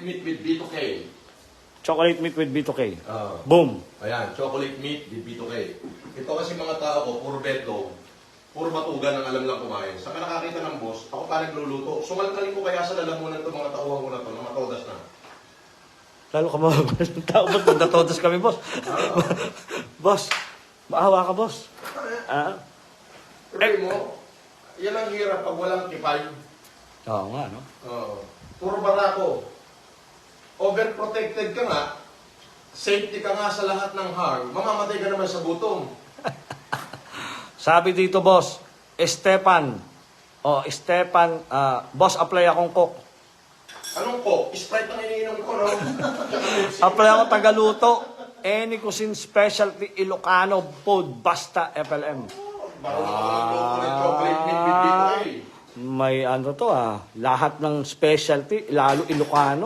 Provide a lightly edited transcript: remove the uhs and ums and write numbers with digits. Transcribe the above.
chocolate meat with B2K. Chocolate meat with B2K. Ah. Boom. Ayan, chocolate meat with B2K. Ito kasi mga tao ko, puro betlog, puro batugan ang alam lang kumain. Sa nakakita ng boss, ako pa nagluluto. Sumalkalin ko kaya sa lalamunan itong mga tauhan ko na ito, na matodas na. Lalo ka mababal ng tao. Ba't nagtatodas kami, boss? Boss, maawa ka, boss. Pero mo, yan ang hirap pag walang kipay. Oo nga, no? Puro barako. Overprotected ka nga, safety ka nga sa lahat ng harm, mamamatay ka naman sa gutom. Sabi dito, boss, Estepan, boss, apply akong cook. Anong ko? Sprite ang iniinom ko, no? Apply ako tagaluto. Any cuisine specialty Ilocano food, basta FLM. Marunong ako magluto ng chocolate meat with B2K. May ano to lahat ng specialty, lalo Ilocano.